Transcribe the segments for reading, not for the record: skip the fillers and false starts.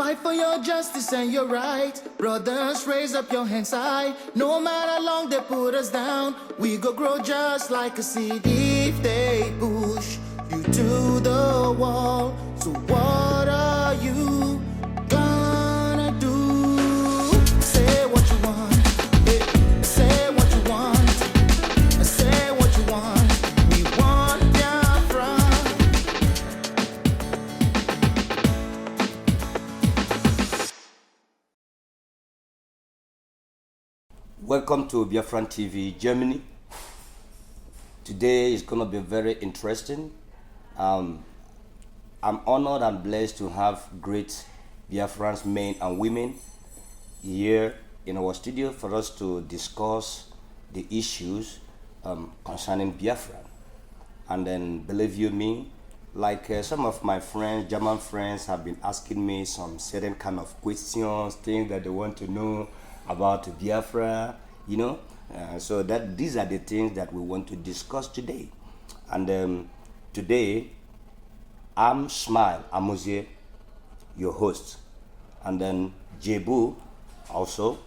Fight for your justice and your right. Brothers, raise up your hands high. No matter how long they put us down, we go grow just like a seed. If they push you to the wall, so what are you gonna do? Say what you want, say what you want, say what you want. We want Biafra. Welcome to Biafran TV Germany. Today is going to be very interesting. I'm honored and blessed to have great Biafrans, men and women, here in our studio for us to discuss the issues concerning Biafra. And then, believe you me, like some of my friends, German friends, have been asking me some certain kind of questions, things that they want to know about Biafra, you know. So that these are the things that we want to discuss today. And today, I'm Smile Amuzie, your host. And then Jebu also,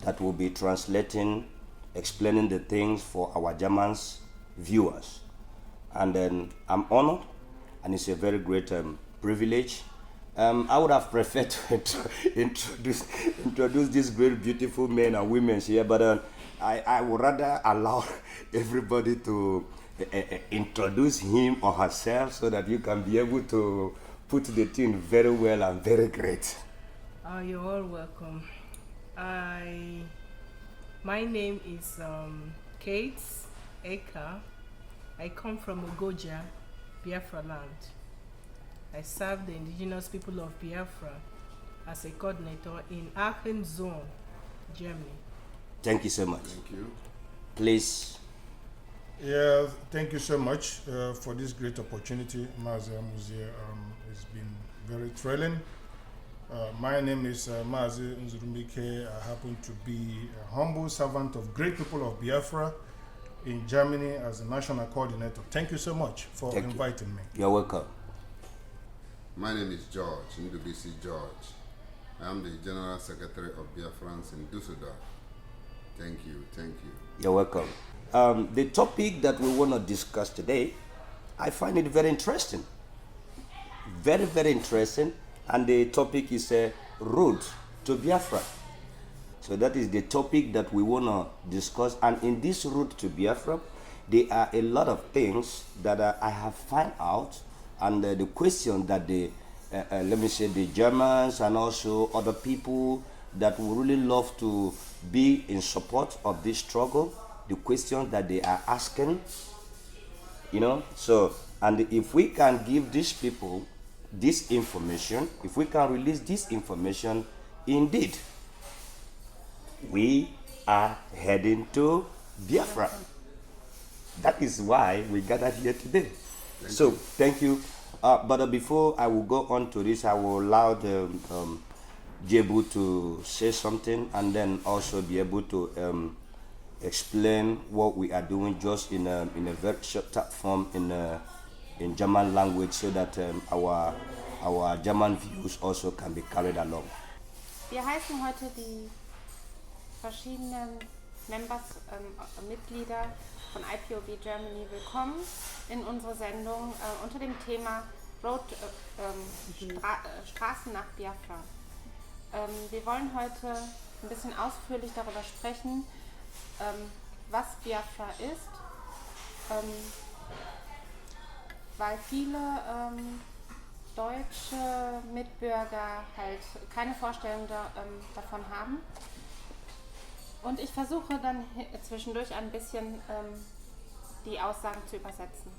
that will be translating, explaining the things for our Germans viewers. And then I'm honored, and it's a very great privilege. I would have preferred to introduce these great, beautiful men and women here, but I would rather allow everybody to introduce him or herself so that you can be able to put the thing very well and very great. You're all welcome. My name is Kate Eka. I come from Ogoja, Biafra land. I serve the indigenous people of Biafra as a coordinator in Aachen Zone, Germany. Thank you so much. Thank you. Please. Yeah, thank you so much for this great opportunity, Mazi Amuzie. It's been very thrilling. My name is Mazi Nzurumike. I happen to be a humble servant of great people of Biafra in Germany as a national coordinator. Thank you so much for inviting me. You're welcome. My name is George, Ndubisi George. I am the General Secretary of Biafrans in Düsseldorf. Thank you, thank you. You're welcome. The topic that we want to discuss today, I find it very interesting. Very, very interesting. And the topic is a road to Biafra. So that is the topic that we want to discuss. And in this route to Biafra, there are a lot of things that I have found out, and the question that the Germans and also other people that would really love to be in support of this struggle, the questions that they are asking, you know. So, and if we can give these people this information, if we can release this information, indeed, we are heading to Biafra. That is why we gathered here today. Thank you. But before I will go on to this, I will allow the Jebu to say something, and then also be able to explain what we are doing just in a very short form in German language, so that our German views also can be carried along. Wir heißen heute die verschiedenen Members, Mitglieder von IPOB Germany willkommen in unserer Sendung unter dem Thema Straßen nach Biafra. Wir wollen heute ein bisschen ausführlich darüber sprechen, was Biafra ist, weil viele deutsche Mitbürger halt keine Vorstellung davon haben. Und ich versuche dann zwischendurch ein bisschen die Aussagen zu übersetzen.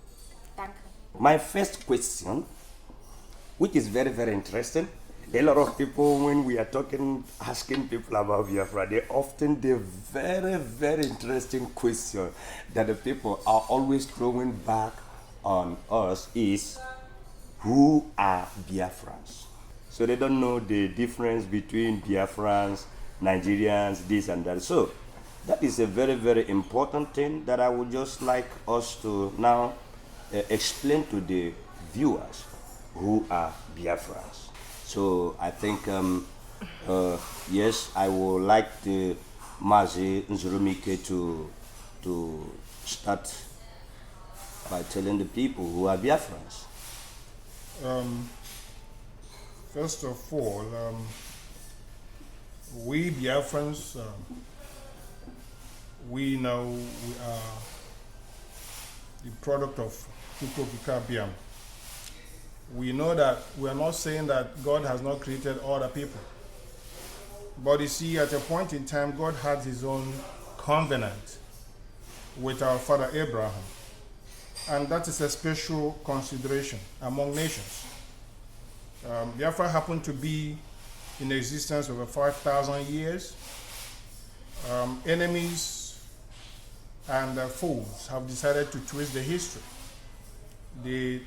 Danke. My first question, which is very, very interesting. A lot of people, when we are asking people about Biafra, the very, very interesting question that the people are always throwing back on us is, who are Biafrans? So they don't know the difference between Biafrans, Nigerians, this and that. So that is a very, very important thing that I would just like us to now explain to the viewers who are Biafrans. So I think yes, I would like the Mazi Nzurumike to start by telling the people who are Biafrans. First of all, we Biafrans, we know we are the product of Kuko Biam. We know that we are not saying that God has not created other people. But you see, at a point in time, God had his own covenant with our father Abraham. And that is a special consideration among nations. Biafra happened to be in existence over 5,000 years. Enemies and foes have decided to twist the history. They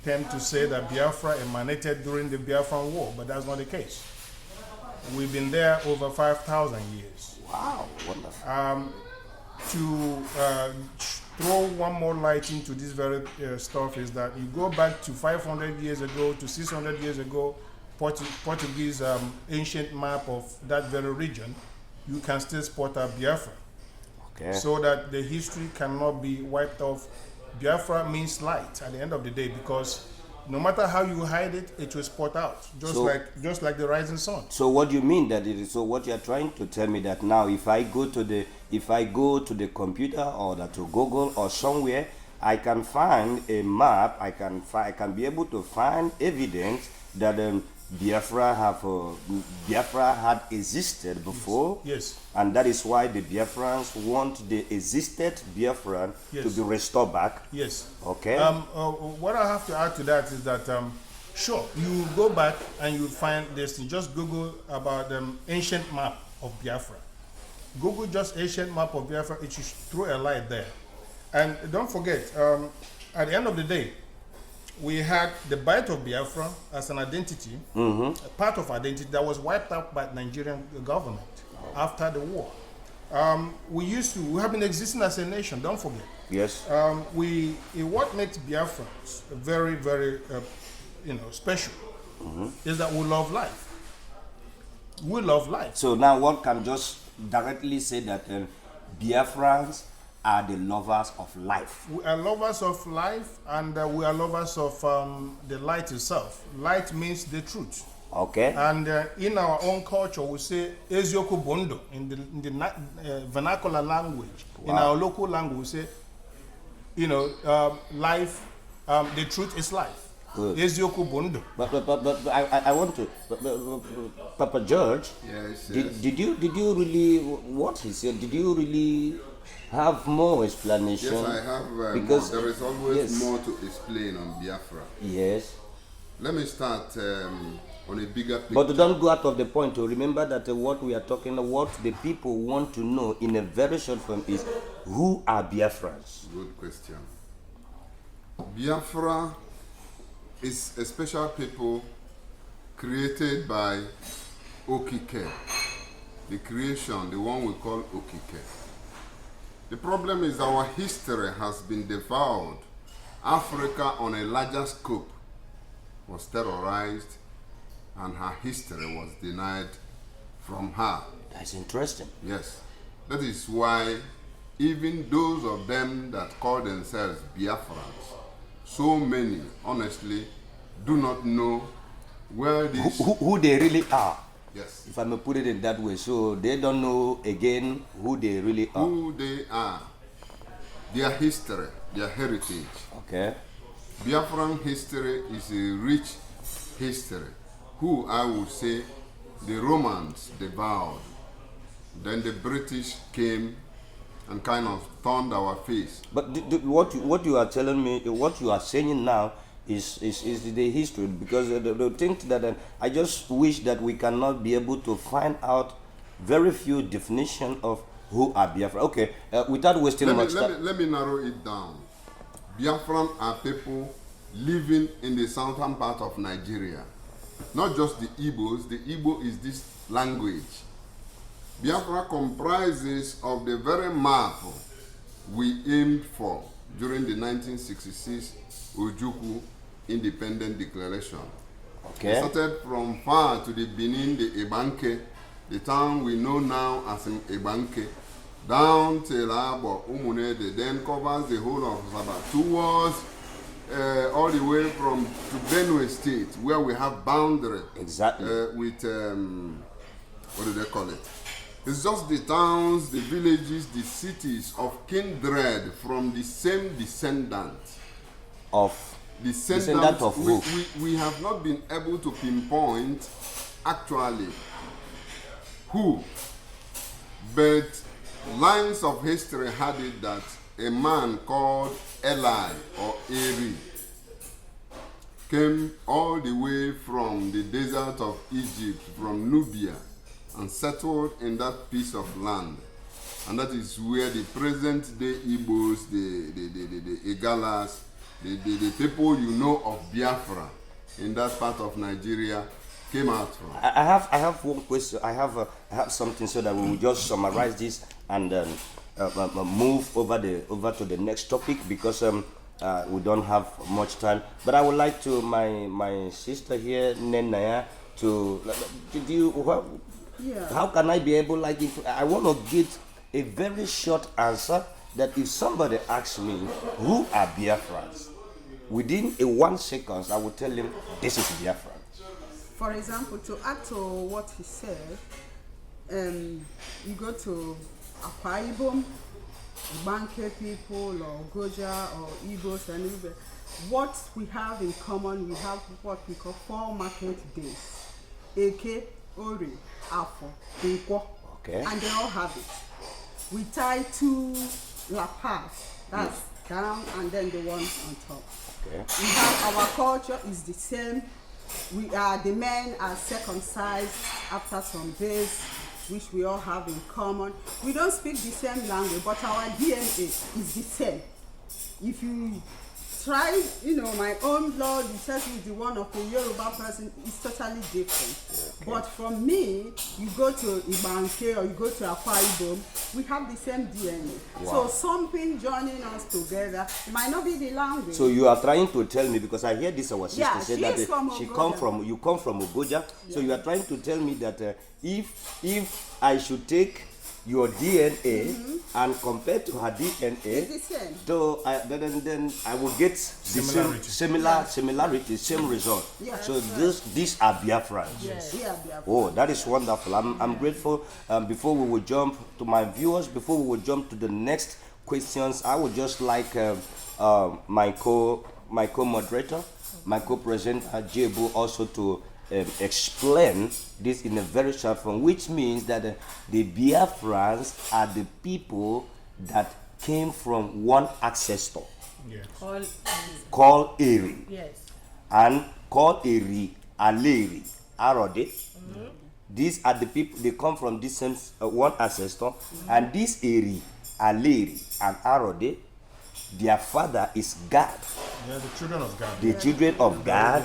tend to say that Biafra emanated during the Biafran War, but that's not the case. We've been there over 5,000 years. Wow, wonderful. To throw one more light into this very stuff is that you go back to 500 years ago, to 600 years ago, Portuguese ancient map of that very region, you can still spot a Biafra. Okay. So that the history cannot be wiped off. Biafra means light at the end of the day, because no matter how you hide it, it will spot out, just like the rising sun. So what do you mean that it is? So what you are trying to tell me that now, if I go to the computer or to Google or somewhere, I can find a map. I can be able to find evidence that Biafra had existed before. Yes. And that is why the Biafrans want the existed Biafran to be restored back. Yes. Okay. What I have to add to that is that, sure, you go back and you find this thing. Just Google about the ancient map of Biafra. Google just ancient map of Biafra. It should throw a light there. And don't forget, at the end of the day, we had the bite of Biafra as an identity, a part of identity that was wiped out by the Nigerian government after the war. We have been existing as a nation, don't forget. Yes. What makes Biafrans very, very, special is that we love life. We love life. So now one can just directly say that Biafrans are the lovers of life. We are lovers of life, and we are lovers of the light itself. Light means the truth. Okay. And in our own culture, we say Ezioku Bondo in the vernacular language. Wow. In our local language, we say, life. The truth is life. Good. Ezioku Bondo. But I want to, Papa George. Yes. Did you really what he said? Did you really have more explanation? Yes, I have. Because more. There is always yes. more to explain on Biafra. Yes. Let me start on a bigger picture. But don't go out of the point. To remember that what we are talking, what the people want to know in a very short form is, who are Biafrans? Good question. Biafra is a special people created by Okike. The creation, the one we call Okike. The problem is our history has been devoured. Africa on a larger scope was terrorized, and her history was denied from her. That's interesting. Yes. That is why even those of them that call themselves Biafrans, so many, honestly, do not know where this... Who they really are. Yes. If I may put it in that way. So they don't know, again, who they really are. Who they are. Their history, their heritage. Okay. Biafran history is a rich history, who I would say the Romans devoured. Then the British came and kind of turned our face. But what you are telling me, what you are saying now is the history, because the thing that I just wish that we cannot be able to find out very few definition of who are Biafra. Okay, without wasting much time. Let me narrow it down. Biafran are people living in the southern part of Nigeria. Not just the Igbos. The Igbo is this language. Biafra comprises of the very map we aimed for during the 1966 Ojukwu Independent Declaration. Okay. They started from far to the Benin, the Ebanke, the town we know now as Ebanke, down till Abo, Umunede, then covers the whole of Sabah towards all the way from to Benue State, where we have boundary Exactly. with what do they call it? It's just the towns, the villages, the cities of kindred from the same descendant. Of descendant of who? We have not been able to pinpoint actually who, but lines of history had it that a man called Eli or Eri came all the way from the desert of Egypt, from Nubia, and settled in that piece of land. And that is where the present day Igbos, the Igalas, the people you know of Biafra in that part of Nigeria came out from. I have one question. I have something so that we will just summarize this and move over to the next topic because we don't have much time. But I would like to my sister here, Nenaya, to do you. How can I be able, like, if I want to get a very short answer that if somebody asks me who are Biafrans, within a 1 second I will tell him this is Biafran. For example, to add to what he said, you go to Akwa Ibom, Banke people or Goja or Igbos and everybody. What we have in common, we have what we call 4 market days. Eke, Ori, Afo, Nkwo. Okay. And they all have it. We tie 2 La Paz, that's down, and then the one on top. Okay. We have our culture is the same. The men are circumcised after some days, which we all have in common. We don't speak the same language, but our DNA is the same. If you try, my own blood, it tells you the one of a Yoruba person is totally different. Okay. But from me, you go to Ibanke or you go to Akwa Ibom, we have the same DNA. Wow. So something joining us together, it might not be the language. So you are trying to tell me, because I hear this our sister say she that is from you Ogoja. come from Ogoja. Yeah. So you are trying to tell me that if I should take your DNA and compare to her DNA, it's the same. So then I will get the similarity, same result. Yeah, so these are Biafrans. Yes. Yeah, Biafra. Oh, that is wonderful. I'm grateful. Before we will jump to my viewers, before we will jump to the next questions, I would just like my co-moderator, my co-presenter Jebu also to explain this in a very short form, which means that the Biafrans are the people that came from one ancestor Yes. called Eri, Yes. and called Eri Aleri Arode. These are the people, they come from this same one ancestor, and this Eri Aleri and Arode, their father is God. They are the children of God. The children of God.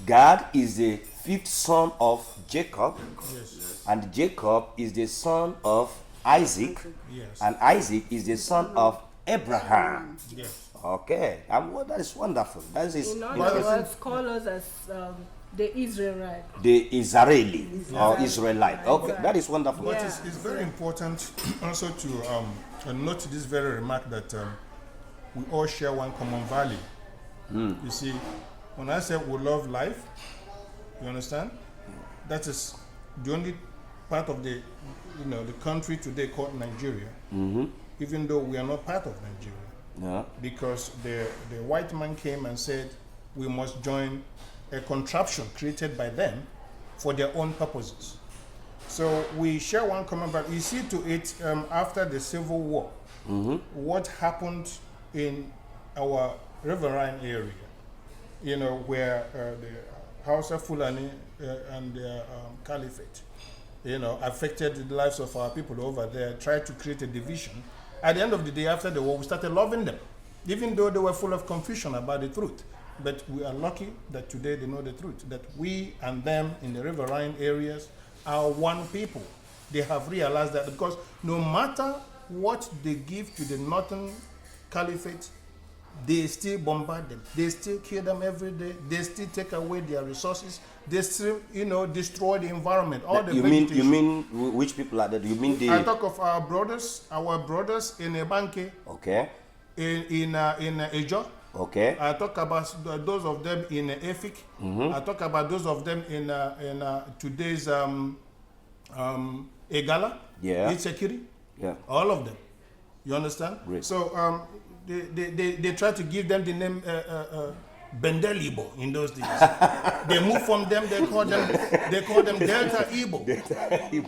God is the 5th son of Jacob, Yes. and Jacob is the son of Isaac, Yes. and Isaac is the son of Abraham. Yes. Okay, that is wonderful. That is In other words, call us as the Israelite. the Israeli or Israelite. Okay, Exactly. that is wonderful. But it's very important also to note this very remark that we all share one common value. You see, when I say we love life, you understand? That is the only part of the country today called Nigeria. Even though we are not part of Nigeria. Yeah. Because the white man came and said we must join a contraption created by them for their own purposes. So we share one common value. You see to it after the Civil War, what happened in our riverine area, where the Hausa Fulani and their caliphate, affected the lives of our people over there, tried to create a division. At the end of the day, after the war, we started loving them, even though they were full of confusion about the truth. But we are lucky that today they know the truth, that we and them in the riverine areas are one people. They have realized that, because no matter what they give to the northern caliphate, They still bombard them. They still kill them every day. They still take away their resources. They still, destroy the environment. All the You vegetation. mean which people are that? You mean I the talk of our brothers in Ebanke, okay, in Ejo. okay, I talk about those of them in Efik. I talk about those of them in today's Egala, Yeah. Itsekiri, yeah. all of them. You understand? Great. So they try to give them the name Bendel-Igbo in those days. They moved from them. They call them Delta Igbo.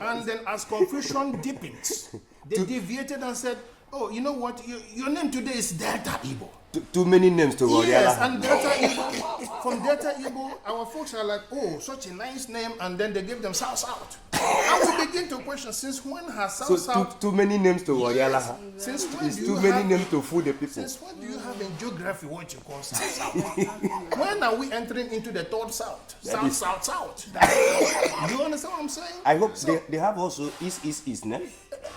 And then as confusion deepens, they deviated and said, "Oh, you know what? Your name today is Delta Igbo." Too many names to go. Yes, and Delta Igbo, from Delta Igbo, our folks are like, "Oh, such a nice name," and then they give them South South. And we begin to question, since when has South South? Too many names to Wariala. Since when It's do too you many have- names to fool the people. Since when do you have in geography what you call South South? When are we entering into the third South? South, is- South, South. You understand what I'm saying? I hope they have also East, no?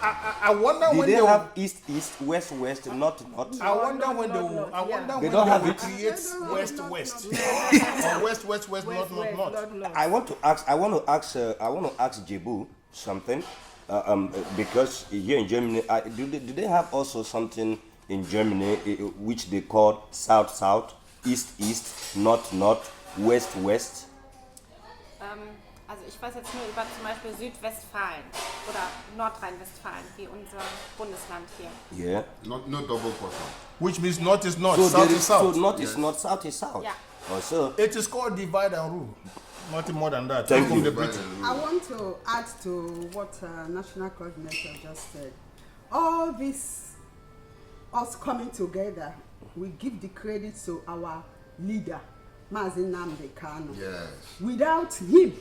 I wonder Did when they they have East, West, North? I wonder when they will. I wonder They when don't they have will it. create West, or West, North. I want to ask Jebu something because here in Germany, do they have also something in Germany which they call South, East, North, West. Also ich weiß jetzt nur über zum Beispiel Südwestfalen oder Nordrhein-Westfalen, wie unser Bundesland hier. Yeah. No double bottom. Which means North is North, So South there is South. So North is North, South is South. Yeah. Also, It is called divide and rule. Nothing more than that. Thank From you. the British. I want to add to what National Coordinator just said. All this, us coming together, we give the credit to our leader, Mazin Nnamdi Kanu. Yes. Without him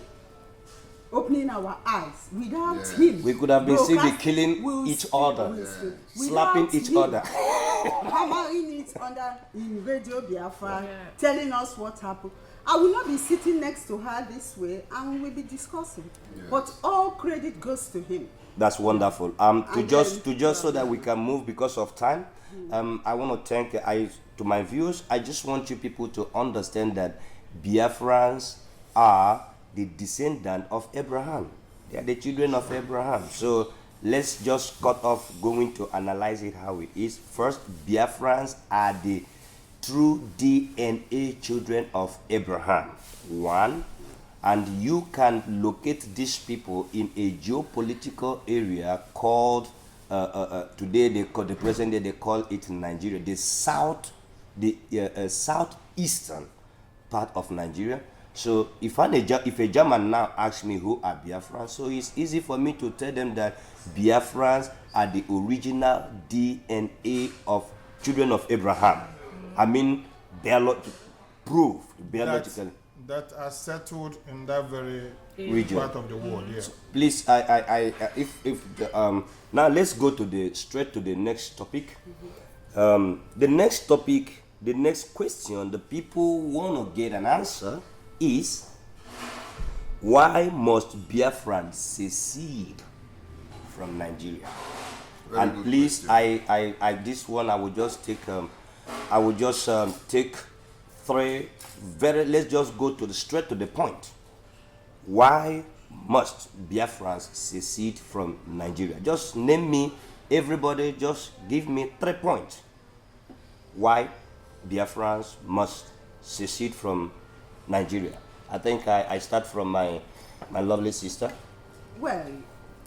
opening our eyes, without Yes. him, we could have been simply broadcast- killing we'll each still- other, we'll still- slapping without each him other. hammering it in Radio Biafra, Yeah. telling us what happened. I will not be sitting next to her this way and we'll be discussing. Yes. But all credit goes to him. That's wonderful. To And just then- so that we can move because of time, I want to thank to my viewers. I just want you people to understand that Biafrans are the descendant of Abraham. They are the children of Abraham. So let's just cut off going to analyze it how it is. First, Biafrans are the true DNA children of Abraham. One. And you can locate these people in a geopolitical area called today the present day they call it Nigeria, the southeastern part of Nigeria. So if a German now asks me who are Biafrans, so it's easy for me to tell them that Biafrans are the original DNA of children of Abraham. I mean, proved biologically. That are settled in that very Region. part of the world. Yeah. Please, now let's go straight to the next topic. The next topic, the next question the people want to get an answer is, why must Biafrans secede from Nigeria? Very And good please, question. I this one I will just take take three let's just go straight to the point. Why must Biafrans secede from Nigeria? Just name me, everybody, just give me 3 points. Why Biafrans must secede from Nigeria? I think I start from my lovely sister. Well,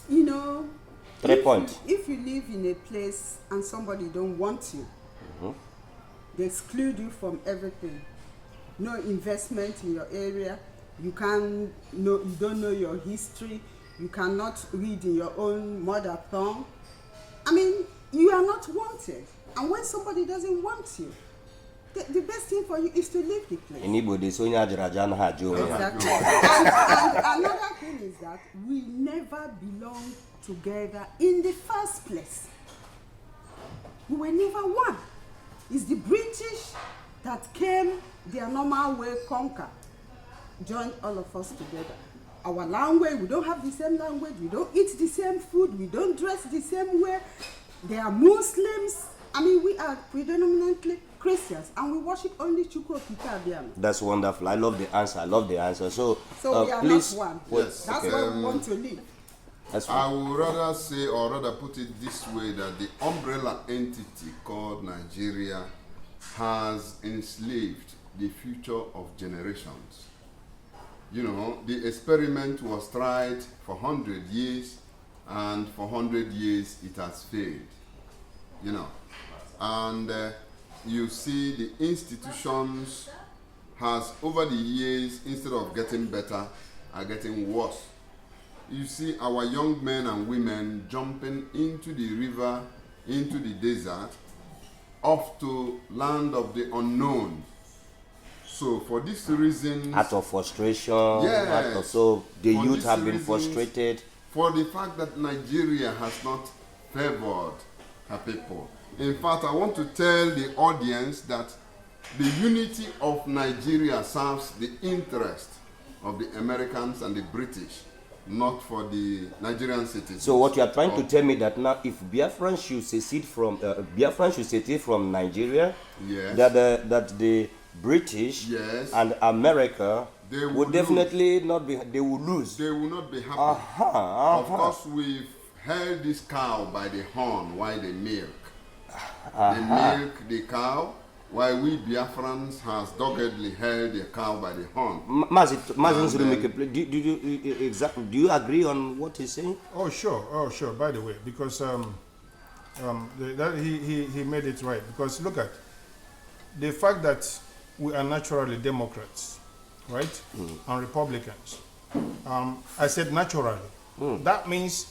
you know, 3 points. If you live in a place and somebody don't want you, they exclude you from everything. No investment in your area. You don't know your history. You cannot read in your own mother tongue. I mean, you are not wanted. And when somebody doesn't want you, the best thing for you is to leave the place. Anybody so Exactly. Exactly. and another thing is that we never belonged together in the first place. We were never one. It's the British that came their normal way, conquer, join all of us together. Our language, we don't have the same language, we don't eat the same food, we don't dress the same way. They are Muslims, I mean, we are predominantly Christians, and we worship only Chukwu Okike Abiama. That's wonderful. I love the answer. I love the answer. So We are please, not one. Yes. That's Okay. why we want to live. that's I would rather say, or rather put it this way, that the umbrella entity called Nigeria has enslaved the future of generations. You know, the experiment was tried for 100 years, and for 100 years it has failed. You know, and you see the institutions has over the years, instead of getting better, are getting worse. You see our young men and women jumping into the river, into the desert, off to land of the unknown. So for this reason, out of frustration. Yes. So the For youth these have been reasons, frustrated. for the fact that Nigeria has not favored her people. In fact, I want to tell the audience that the unity of Nigeria serves the interest of the Americans and the British, not for the Nigerian citizens. So what you are trying to tell me that now, if Biafran should secede from Nigeria, Yes. that the British Yes. and America They will would definitely not be. They will lose. They will not be happy. Uh-huh. Of course, we've held this cow by the horn while they milk. They milk the cow, while we Biafrans has doggedly held the cow by the horn. Mazi Nzurumike, do you agree on what he's saying? Oh sure. By the way, because he made it right. Because look at the fact that we are naturally Democrats, right, and Republicans. I said naturally. That means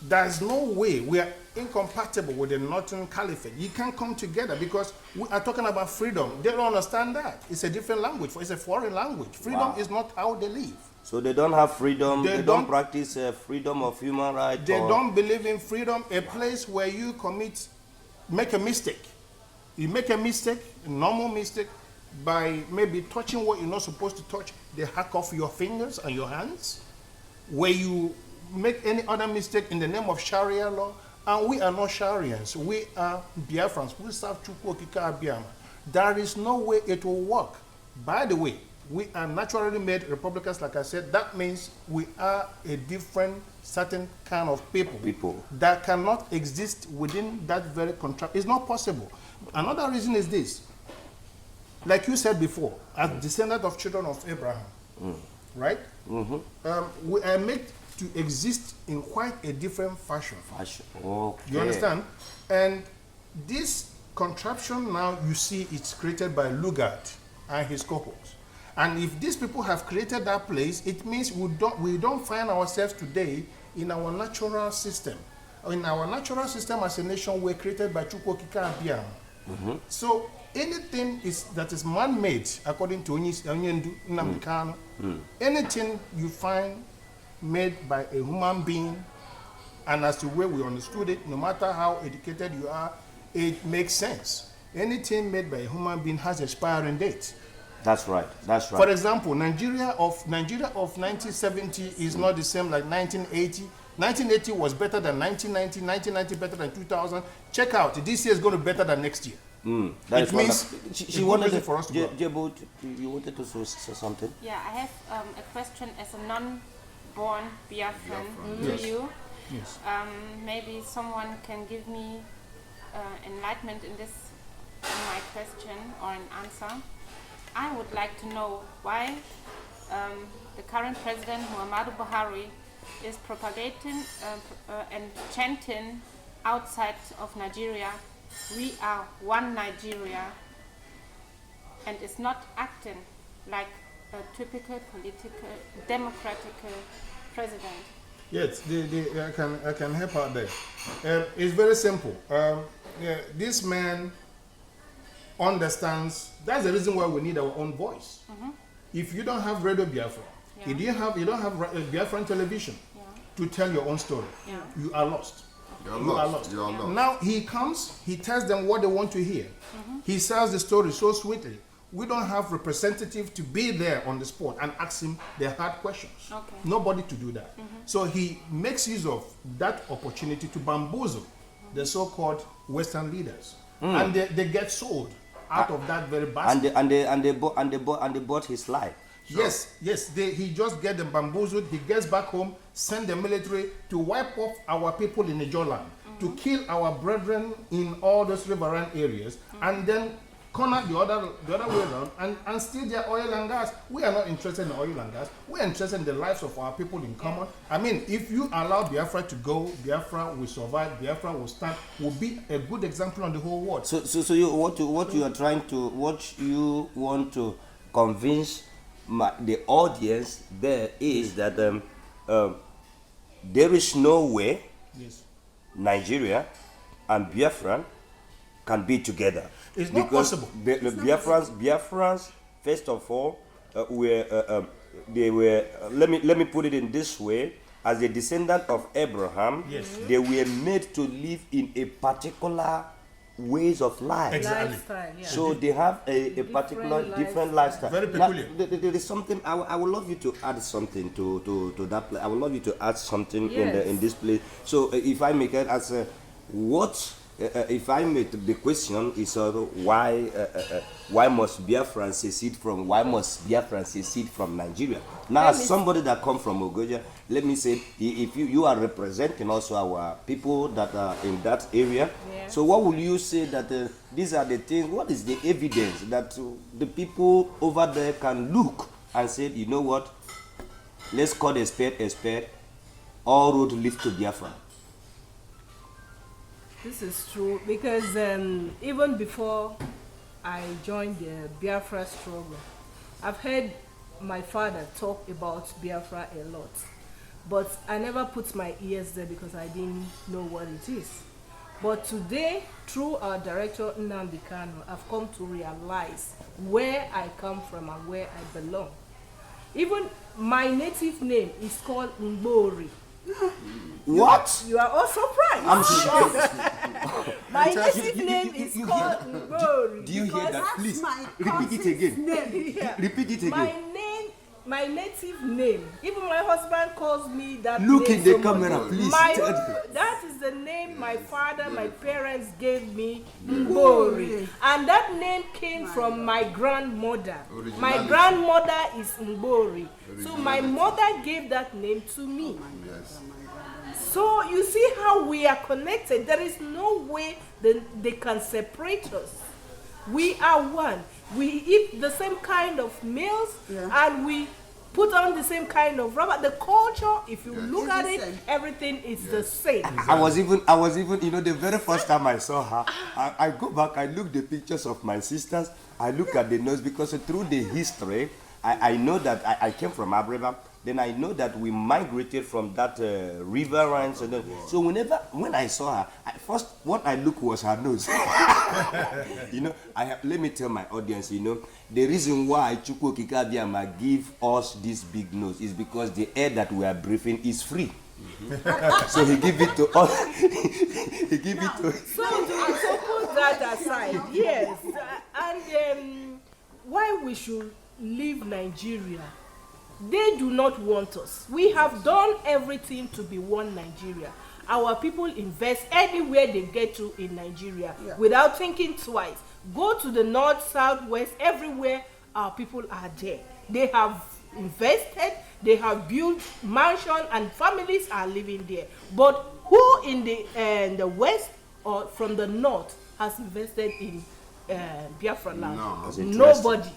there's no way we are incompatible with the Northern Caliphate. You can't come together because we are talking about freedom. They don't understand that. It's a different language. It's a foreign language. Freedom is not how they live. So they don't have freedom. They They don't practice freedom of human rights. They don't believe in freedom, a place where you make a mistake. You make a mistake, a normal mistake, by maybe touching what you're not supposed to touch. They hack off your fingers and your hands. Where you make any other mistake in the name of Sharia law, and we are not Sharians. We are Biafrans. We serve Chukwu Okike Abiama. There is no way it will work. By the way, we are naturally made Republicans, like I said. That means we are a different, certain kind of people that cannot exist within that very contract. It's not possible. Another reason is this. Like you said before, as descendant of children of Abraham, right? We are made to exist in quite a different fashion. Okay. You understand? And this contraption now, you see, it's created by Lugard and his cohorts. And if these people have created that place, it means we don't find ourselves today in our natural system. In our natural system as a nation, we're created by Chukwu Okike Abiama. So anything that is man-made, according to Onyendu Nnamdi Kanu, anything you find made by a human being, and as the way we understood it, no matter how educated you are, it makes sense. Anything made by a human being has expiring date. That's right. For example, Nigeria of 1970 is not the same like 1980. 1980 was better than 1990. 1990 better than 2000. Check out, this year is going to be better than next year. That It means she wanted for us to go. Jebo, you wanted to say something? Yeah, I have a question as a non-born Biafran to Yes. you. Yes. Maybe someone can give me enlightenment in my question or an answer. I would like to know why the current president Muhammadu Buhari is propagating and chanting outside of Nigeria, "We are one Nigeria," and is not acting like a typical political democratic president. Yes, I can help out there. It's very simple. This man understands. That's the reason why we need our own voice. If you don't have Radio Biafra, if you don't have Biafran television to tell your own story, you are lost. You are lost. Now he comes, he tells them what they want to hear. He tells the story so sweetly. We don't have representative to be there on the spot and ask him the hard questions. Nobody to do that. So he makes use of that opportunity to bamboozle the so-called Western leaders, and they get sold out of that very basket. And they bought his life. Yes, he just get them bamboozled. He gets back home, send the military to wipe off our people in Niger land, to kill our brethren in all those riverine areas, and then corner the other way around and steal their oil and gas. We are not interested in oil and gas. We are interested in the lives of our people in common. I mean, if you allow Biafra to go, Biafra will survive, Biafra will stand, will be a good example on the whole world. So you what you want to convince the audience there is that there is no way Nigeria and Biafra can be together. It's not possible. The Biafrans, first of all, they were. Let me put it in this way: as a descendant of Abraham, they were made to live in a particular ways of life. Exactly. Lifestyle, yeah. So they have a particular different lifestyle. Very peculiar. Now, there is something I would love you to add something to that place. I would love you to add something in this place. So if I make it as if I make the question is why must Biafrans secede from Nigeria? Now, as somebody that come from Ogoja, let me say, if you are representing also our people that are in that area, so what will you say that these are the things? What is the evidence that the people over there can look and say, you know what? Let's call a spade a spade. All roads lead to Biafra. This is true because even before I joined the Biafra struggle, I've heard my father talk about Biafra a lot, but I never put my ears there because I didn't know what it is. But today, through our director Nnamdi Kanu, I've come to realize where I come from and where I belong. Even my native name is called Mbori. What? You are all surprised. I'm shocked. My native name is called Mbori. Do you hear that? Please my repeat it again. Yeah. Repeat it again. My native name. Even my husband calls me that. Look name in the so camera, much. please. That is the name my father, my parents gave me, Mbori. And that name came from my grandmother. My grandmother is Mbori. So my mother gave that name to me. Yes. So you see how we are connected. There is no way that they can separate us. We are one. We eat the same kind of meals and we put on the same kind of rubber. The culture, if you look at it, everything is the same. I was even, the very first time I saw her, I go back, I look the pictures of my sisters, I look at the nose because through the history, I know that I came from Abreba. Then I know that we migrated from that river line. So when I saw her, first what I looked was her nose. Let me tell my audience, the reason why Chukwu Kikabiama give us this big nose is because the air that we are breathing is free. So he give it to us. He give it to us. So put that aside, yes. And why we should leave Nigeria? They do not want us. We have done everything to be one Nigeria. Our people invest anywhere they get to in Nigeria without thinking twice. Go to the north, south, west, everywhere our people are there. They have invested, they have built mansions and families are living there. But who in the west or from the north has invested in Biafra land? No. Nobody.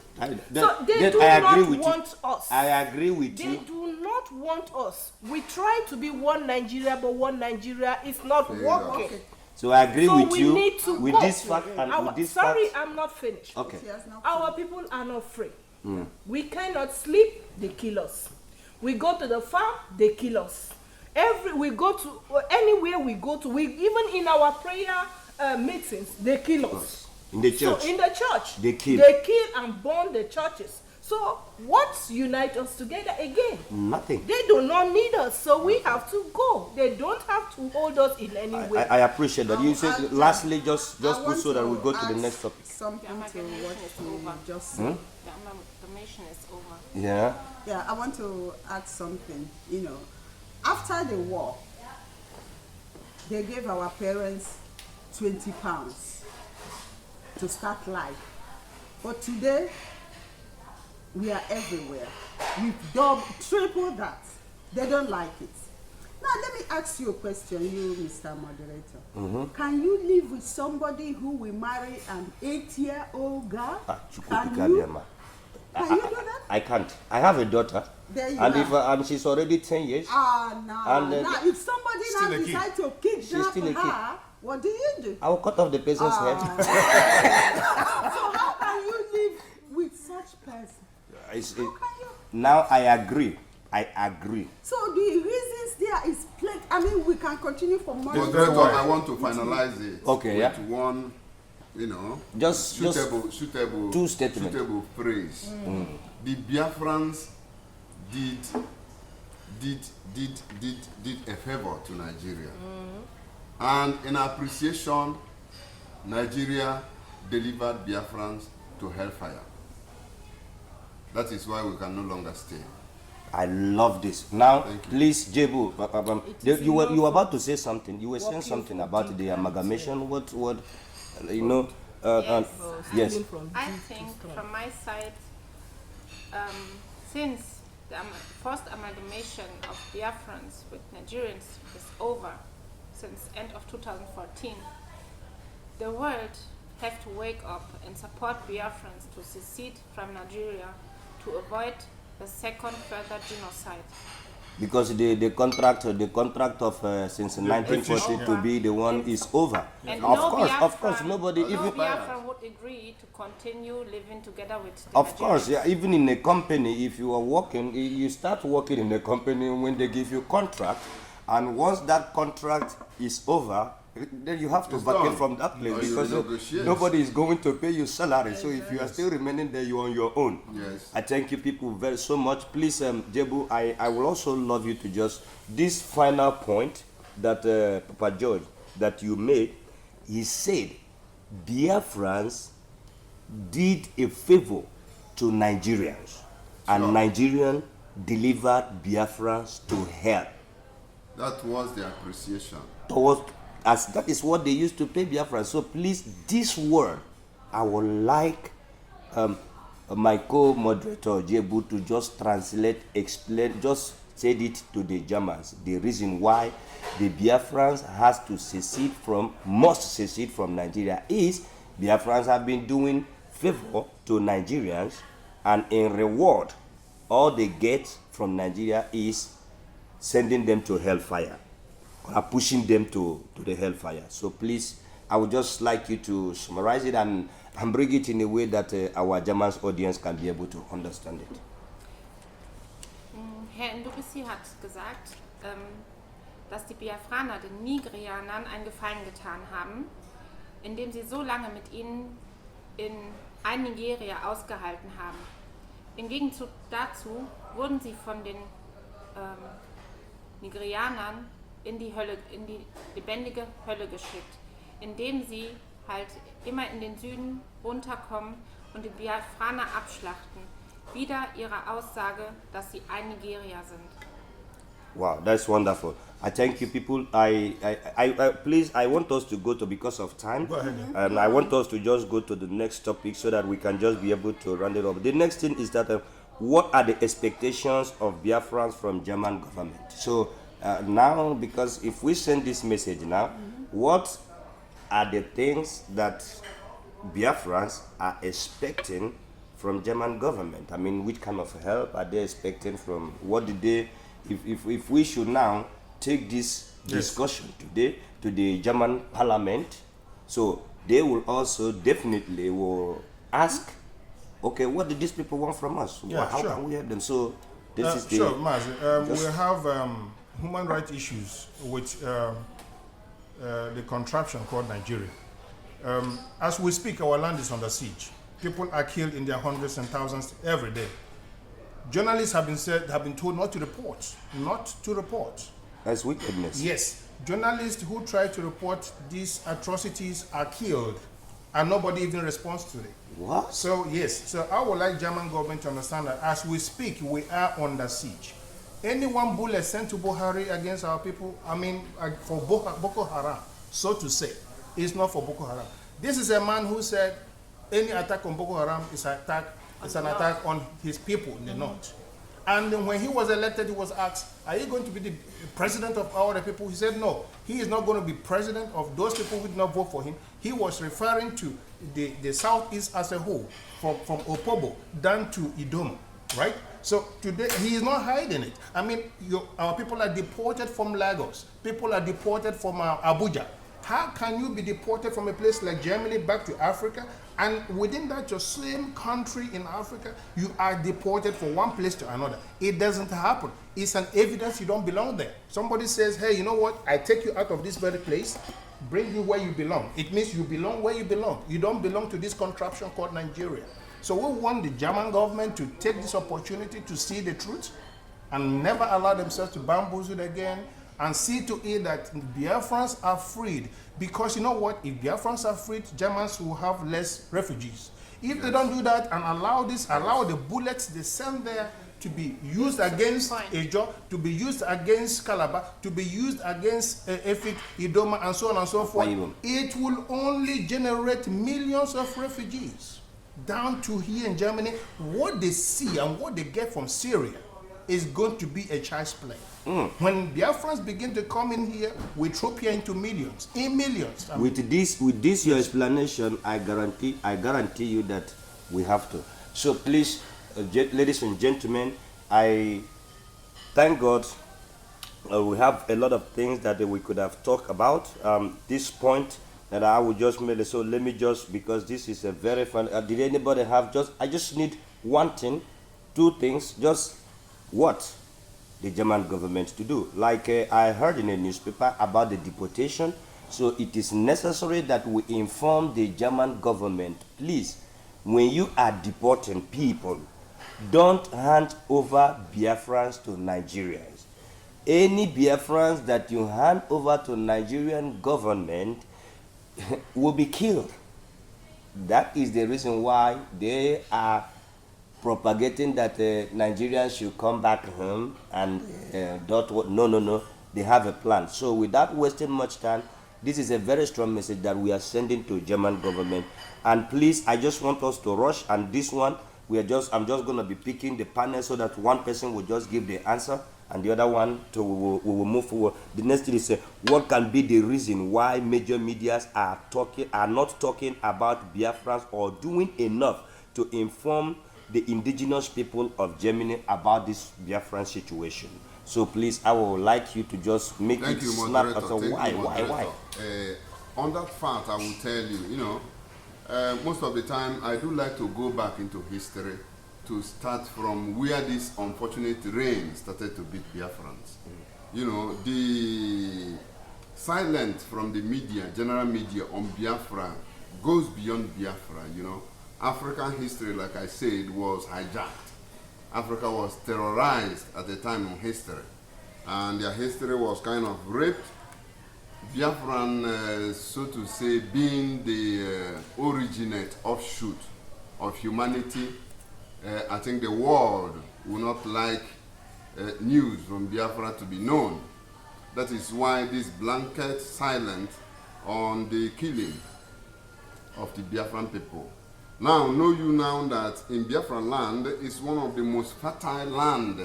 So they do not want us. I agree with you. They do not want us. We try to be one Nigeria, but one Nigeria is not working. So I agree with you. Need to with go. this fact and with this Sorry, fact. I'm not finished. Okay. Our people are not free. We cannot sleep, they kill us. We go to the farm, they kill us. We go to anywhere we go to, even in our prayer meetings, they kill us. In the church. So in the church, they kill and burn the churches. So what unites us together again? Nothing. They do not need us, so we have to go. They don't have to hold us in any way. I appreciate that. You said lastly, just put so that we go to the next topic. Something to what you just said. The amalgamation is over. Yeah. Yeah, I want to add something. After the war, they gave our parents 20 pounds to start life. But today, we are everywhere. We've doubled, triple that. They don't like it. Now, let me ask you a question, you, Mr. Moderator. Can you live with somebody who will marry an 8-year-old girl? Can you? Can you do that? I can't. I have a daughter. There you and are. if and she's already 10 years. Now, And, now, if somebody still now a kid. decides to She's still a kidnap kid. her, what do you do? I will cut off the person's head. So how can you live with such person? How can you? Now I agree. I agree. So the reasons there is plenty. I mean, we can continue for more. Moderator, I want to finalize it Okay, with yeah. one, you know, Just suitable two statements. suitable phrase. The Biafrans did a favor to Nigeria, and in appreciation, Nigeria delivered Biafrans to hellfire. That is why we can no longer stay. I love this. Now, Thank you. please, Jebu, you were about to say something. You were saying Working something for about the different, amalgamation. What, you know? Yes. Yes. I think from my side, since the forced amalgamation of Biafrans with Nigerians is over since end of 2014, the world have to wake up and support Biafrans to secede from Nigeria to avoid the second further genocide. Because the contract of since 1940 to be the one is over. And Of course, nobody no even. Biafran would agree to continue living together with the Of course, Nigerians. yeah. Even in a company, if you are working, you start working in a company when they give you contract, and once that contract is over, then you have to It's vacate done. from that place Or you because negotiate. nobody is going to pay you salary. So if you are still remaining there, you're on your own. Yes. I thank you people very so much. Please, Jebu, I will also love you to just this final point that Papa George that you made. He said, Biafrans did a favor to Nigerians, and Sure. Nigerians delivered Biafrans to hell. That was the appreciation. Towards, as that is what they used to pay Biafra. So please, this word, I would like my co-moderator Jebu to just translate, explain, just say it to the Germans. The reason why the Biafrans must secede from Nigeria is Biafrans have been doing favor to Nigerians, and in reward, all they get from Nigeria is sending them to hellfire, or pushing them to the hellfire. So please, I would just like you to summarize it and bring it in a way that our German audience can be able to understand it. Herr Ndubisi hat gesagt, dass die Biafraner den Nigerianern einen Gefallen getan haben, indem sie so lange mit ihnen in ein Nigeria ausgehalten haben. Im Gegenzug dazu wurden sie von den Nigerianern in die Hölle, in die lebendige Hölle geschickt, indem sie halt immer in den Süden runterkommen und die Biafraner abschlachten. Wieder ihre Aussage, dass sie ein Nigeria sind. Wow, that's wonderful. I thank you, people. Please, I want us to go to, because of time, Go ahead. and I want us to just go to the next topic so that we can just be able to round it up. The next thing is that what are the expectations of Biafrans from German government? So now, because if we send this message now, what are the things that Biafrans are expecting from German government? I mean, which kind of help are they expecting from, what did they, if we should now take this discussion today to the German parliament, so they will also definitely will ask, okay, what did these people want from us? Yeah, How sure. can we help them? So this is the... Sure, Mazi. We just- have human rights issues with the contraption called Nigeria. As we speak, our land is under siege. People are killed in their hundreds and thousands every day. Journalists have been told not to report. Not to report. That's wickedness. Yes, journalists who try to report these atrocities are killed, and nobody even responds to it. What? So yes, so I would like German government to understand that as we speak, we are under siege. any one bullet sent to Buhari against our people, I mean, for Boko Haram, so to say, is not for Boko Haram. This is a man who said any attack on Boko Haram is an attack on his people in the north. And when he was elected, he was asked, are you going to be the president of all the people? He said, no, he is not going to be president of those people who did not vote for him. He was referring to the southeast as a whole, from Opobo down to Idoma, right? So today, he is not hiding it. I mean, our people are deported from Lagos. People are deported from Abuja. How can you be deported from a place like Germany back to Africa, and within that your same country in Africa, you are deported from one place to another? It doesn't happen. It's an evidence you don't belong there. Somebody says, hey, you know what? I take you out of this very place, bring you where you belong. It means you belong where you belong. You don't belong to this contraption called Nigeria. So we want the German government to take this opportunity to see the truth and never allow themselves to bamboozle again, and see to it that Biafrans are freed. Because you know what? If Biafrans are freed, Germans will have less refugees. If they don't do that and allow the bullets they send there to be used against Ejo, to be used against Calabar, to be used against Efik, Idoma, and so on and so forth, it will only generate millions of refugees down to here in Germany. What they see and what they get from Syria is going to be a child's play. When Biafrans begin to come in here, we troop here into millions, in millions. With this your explanation, I guarantee you that we have to. So please, ladies and gentlemen, I thank God. We have a lot of things that we could have talked about. This point that I would just make. So let me just, because this is a very fun. Did anybody have I just need one thing, two things, just what the German government to do. Like I heard in a newspaper about the deportation, so it is necessary that we inform the German government, please, when you are deporting people, don't hand over Biafrans to Nigerians. Any Biafrans that you hand over to Nigerian government will be killed. That is the reason why they are propagating that Nigerians should come back home and no, they have a plan. So without wasting much time, this is a very strong message that we are sending to German government. And please, I just want us to rush. And this one, I'm just going to be picking the panel so that one person will just give the answer and the other one we will move forward. The next thing is what can be the reason why major medias are not talking about Biafrans or doing enough to inform the indigenous people of Germany about this Biafran situation. So please, I would like you to just make it snap as a why. On that fact, I will tell you, most of the time, I do like to go back into history to start from where this unfortunate reign started to beat Biafrans. The silence from the media, general media on Biafra goes beyond Biafra, African history, like I said, was hijacked. Africa was terrorized at the time of history, and their history was kind of raped. Biafran, so to say, being the originate offshoot of humanity, I think the world would not like news from Biafra to be known. That is why this blanket silence on the killing of the Biafran people. Now, know you now that in Biafra land is one of the most fertile land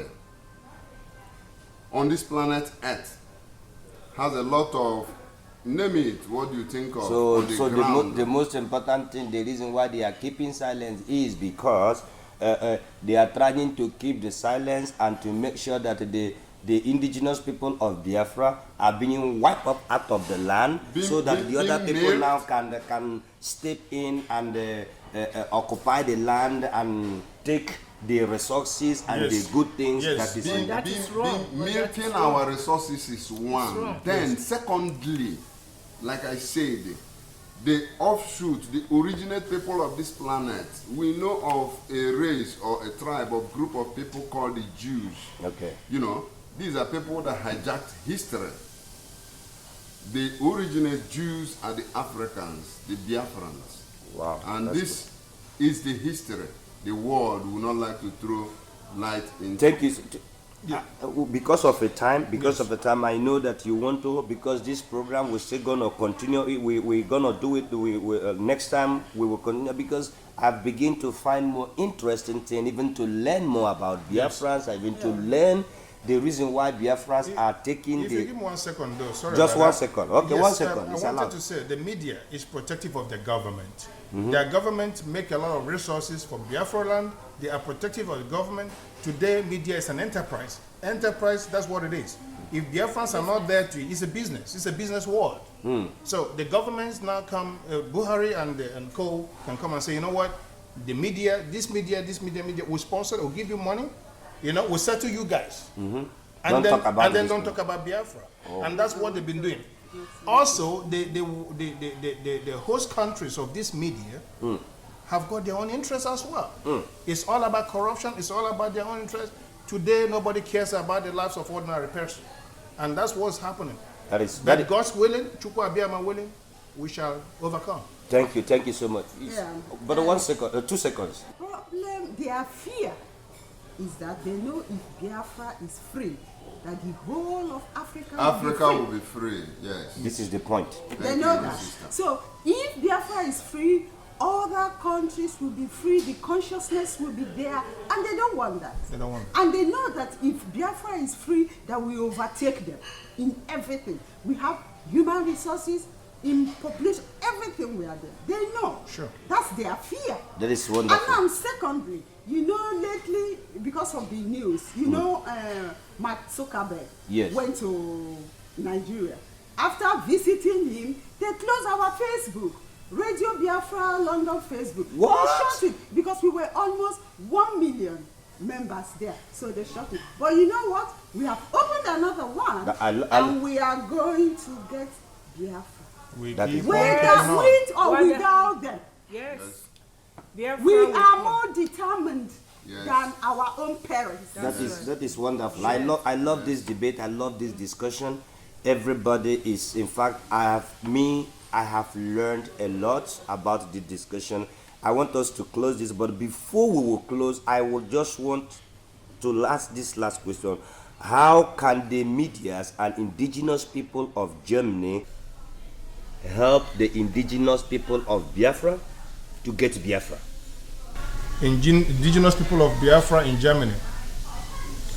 on this planet Earth. Has a lot of, name it, what do you think of? So the most important thing, the reason why they are keeping silence is because they are trying to keep the silence and to make sure that the indigenous people of Biafra are being wiped up out of the land, so that the other people now can step in and occupy the land and take the resources and the good things that is in that is wrong. Milking our resources is one. Then secondly, like I said, the offshoot, the originate people of this planet, we know of a race or a tribe or group of people called the Jews. Okay. These are people that hijacked history. The originate Jews are the Africans, the Biafrans. Wow. And this is the history the world would not like to throw light into. Thank you. Because of the time, I know that you want to, because this program we're still gonna continue. We're gonna do it. Next time we will continue, because I've begun to find more interesting thing, even to learn more about Biafrans. I've been to learn the reason why Biafrans are taking If you give me 1 second though, sorry. Just about 1 that. second. Okay, Yes, 1 second. I It's wanted allowed. to say the media is protective of the government. The government make a lot of resources from Biafra land. They are protective of the government. Today, media is an enterprise. Enterprise, that's what it is. If Biafrans are not there to, it's a business. It's a business world. So the governments now come, Buhari and co can come and say, you know what, the media, this media will sponsor, will give you money, you know, will settle you guys. And Don't then, talk about and then this don't one. talk about Biafra. And that's what they've been doing. Also, the host countries of this media have got their own interests as well. It's all about corruption. It's all about their own interests. Today, nobody cares about the lives of ordinary person. And that's what's happening. But God's willing, Chukwu Abiyama willing, we shall overcome. Thank you so much. Yeah. But 1 second, 2 seconds. Problem, their fear is that they know if Biafra is free, that the whole of Africa will be free. Yes. This is the point. They know that. So if Biafra is free, other countries will be free, the consciousness will be there, and they don't want that. They don't want it. And they know that if Biafra is free, that we overtake them in everything. We have human resources, in population, everything we are there. They know. Sure. That's their fear. That is wonderful. And secondly, you know, lately, because of the news, you know, Mark Zuckerberg went to Nigeria. After visiting him, they closed our Facebook. Radio Biafra London Facebook. What? They shut it because we were almost 1 million members there. So they shut it. But you know what? We have opened another one, and we are going to get Biafra. That is With or without them. Yes. We are more determined Yes. than our own parents. That is wonderful. I love this debate. I love this discussion. Everybody is, in fact, I have learned a lot about the discussion. I want us to close this, but before we will close, I would just want to ask this last question. How can the medias and indigenous people of Germany help the indigenous people of Biafra to get Biafra? Indigenous people of Biafra in Germany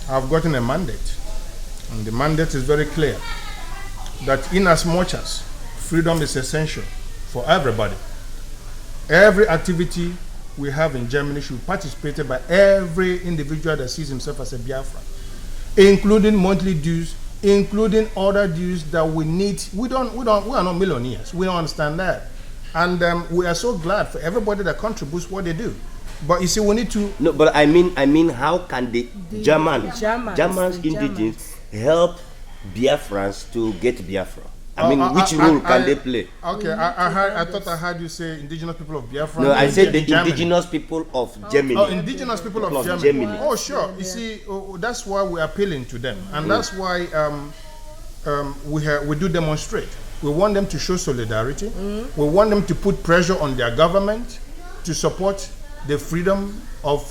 have gotten a mandate, and the mandate is very clear that in as much as freedom is essential for everybody, every activity we have in Germany should be participated by every individual that sees himself as a Biafran, including monthly dues, including other dues that we need. We are not millionaires. We don't understand that, and we are so glad for everybody that contributes what they do. But you see, we need to. No, but I mean, how can the Germans indigenous help Biafrans to get Biafra? I mean, which role can they play? Okay, I thought I heard you say indigenous people of Biafra. No, I said the indigenous people of Germany. Oh, indigenous people of Germany. Oh, sure. You see, that's why we're appealing to them, and that's why we do demonstrate. We want them to show solidarity. We want them to put pressure on their government to support the freedom of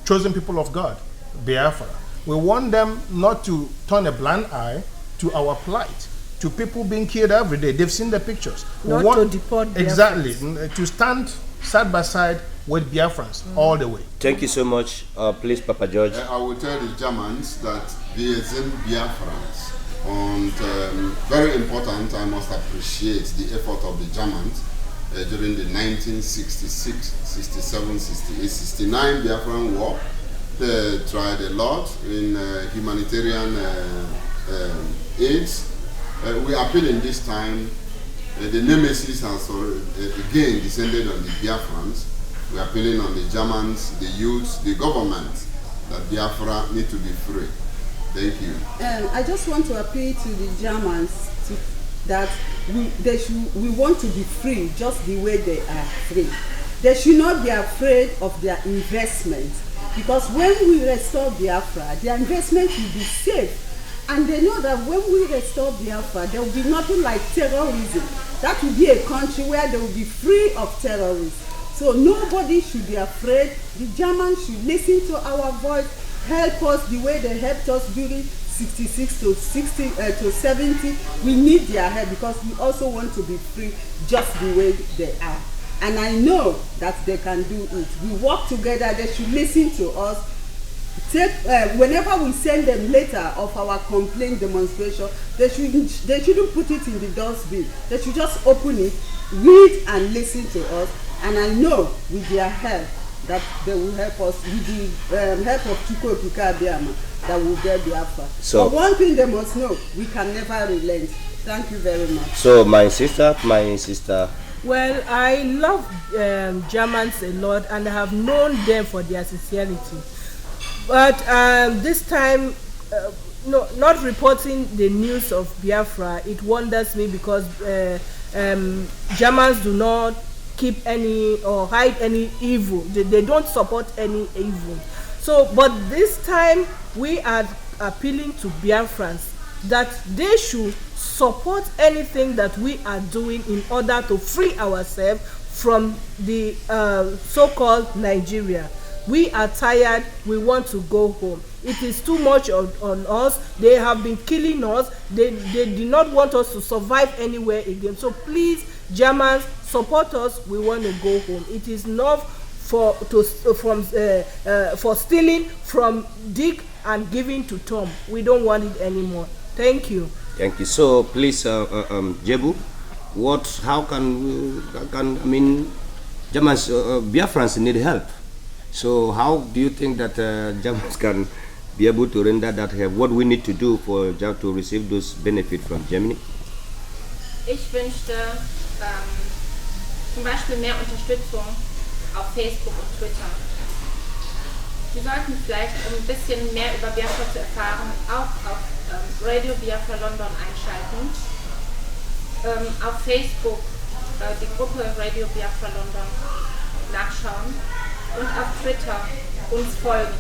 chosen people of God, Biafra. We want them not to turn a blind eye to our plight, to people being killed every day. They've seen the pictures. Not to deport Biafrans. Exactly, to stand side by side with Biafrans all the way. Thank you so much. Please, Papa George. I will tell the Germans that we are Biafrans. And very important, I must appreciate the effort of the Germans during the 1966, 67, 68, 69 Biafran War. They tried a lot in humanitarian aids. We are appealing this time. The nemesis has again descended on the Biafrans. We are appealing on the Germans, the youths, the government, that Biafra need to be free. Thank you. I just want to appeal to the Germans that we want to be free just the way they are free. They should not be afraid of their investment, because when we restore Biafra, their investment will be safe. And they know that when we restore Biafra, there will be nothing like terrorism. That will be a country where they will be free of terrorism. So nobody should be afraid. The Germans should listen to our voice help us the way they helped us during 66 to 60 to 70. We need their help because we also want to be free just the way they are. And I know that they can do it. We work together. They should listen to us. Whenever we send them letter of our complaint demonstration, they shouldn't put it in the dustbin. They should just open it, read and listen to us. And I know with their help that they will help us with the help of Chukwu Okike Abiyama that will get Biafra. So but one thing they must know, we can never relent. Thank you very much. So my sister. Well, I love Germans a lot and I have known them for their sincerity. But this time, no, not reporting the news of Biafra, it wonders me because Germans do not keep any or hide any evil. They don't support any evil. So, but this time we are appealing to Biafrans that they should support anything that we are doing in order to free ourselves from the so-called Nigeria. We are tired. We want to go home. It is too much on us. They have been killing us. They do not want us to survive anywhere again. So please, Germans, support us. We want to go home. It is not for stealing from Dick and giving to Tom. We don't want it anymore. Thank you. Thank you. So please, Jebu, how can Germans, Biafrans need help. So how do you think that Germans can be able to render that help? What we need to do for Germans to receive those benefits from Germany? Ich wünschte zum Beispiel mehr Unterstützung auf Facebook und Twitter. Wir sollten vielleicht, um ein bisschen mehr über Biafra zu erfahren, auch auf Radio Biafra London einschalten. Auf Facebook die Gruppe Radio Biafra London nachschauen. Und auf Twitter uns folgen.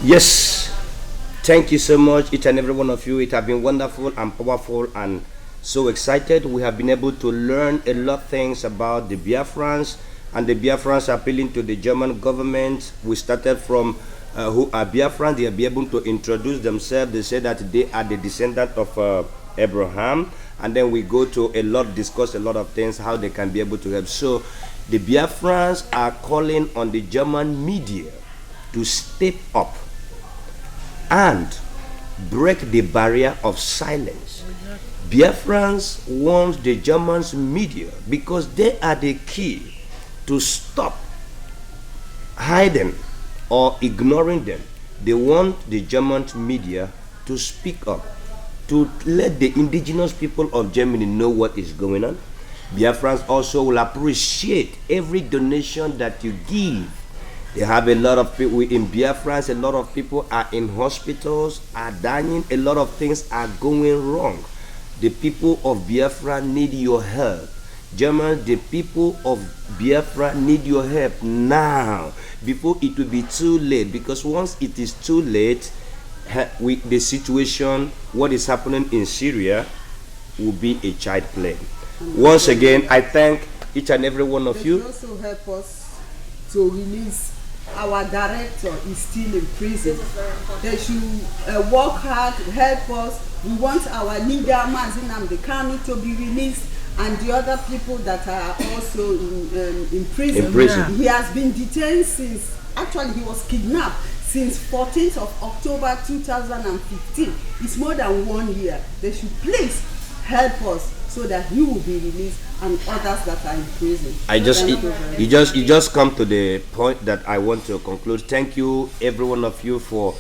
Yes, thank you so much, each and every one of you. It has been wonderful and powerful and so excited. We have been able to learn a lot of things about the Biafrans, and the Biafrans appealing to the German government. We started from who are Biafrans. They will be able to introduce themselves. They say that they are the descendant of Abraham, and then we go to discuss a lot of things, how they can be able to help. So the Biafrans are calling on the German media to step up and break the barrier of silence. Biafrans want the German media because they are the key to stop hiding or ignoring them. They want the German media to speak up, to let the indigenous people of Germany know what is going on. Biafrans also will appreciate every donation that you give. They have a lot of people in Biafrans. A lot of people are in hospitals, are dying. A lot of things are going wrong. The people of Biafra need your help. Germans, the people of Biafra need your help now, before it will be too late. Because once it is too late, the situation, what is happening in Syria, will be a child play. Once again, I thank each and every one of you. They also help us to release. Our director is still in prison. They should work hard, help us. We want our leader, Mazin Amdekanu, to be released, and the other people that are also in prison. In prison. He has been detained since, actually he was kidnapped since 14th of October 2015. It's more than 1 year. They should please help us so that he will be released and others that are in prison. You just come to the point that I want to conclude. Thank you, every one of you, for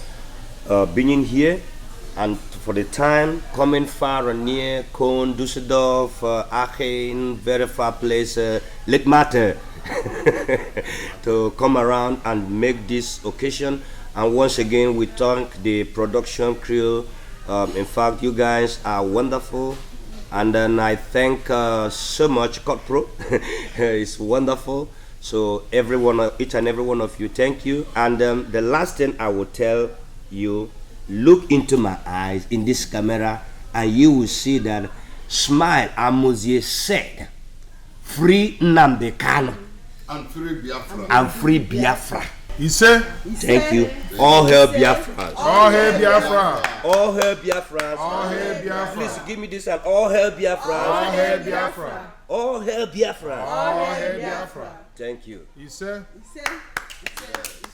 being here and for the time coming far and near. Köln, Düsseldorf, Aachen, very far place, Litmatter, to come around and make this occasion. And once again, we thank the production crew. In fact, you guys are wonderful. And then I thank so much Cutpro. It's wonderful. So each and every one of you, thank you. And the last thing I will tell you, look into my eyes in this camera and you will see that smile. Amuzie said, free Nnamdi Kanu and free Biafra. and free Biafra. He said, Thank you. All hail Biafra. all hail Biafra. All hail Biafra. All hail Biafra. Please give me this and all hail Biafra. All hail Biafra. All hail Biafra. All hail Biafra. Thank you. He said, He said,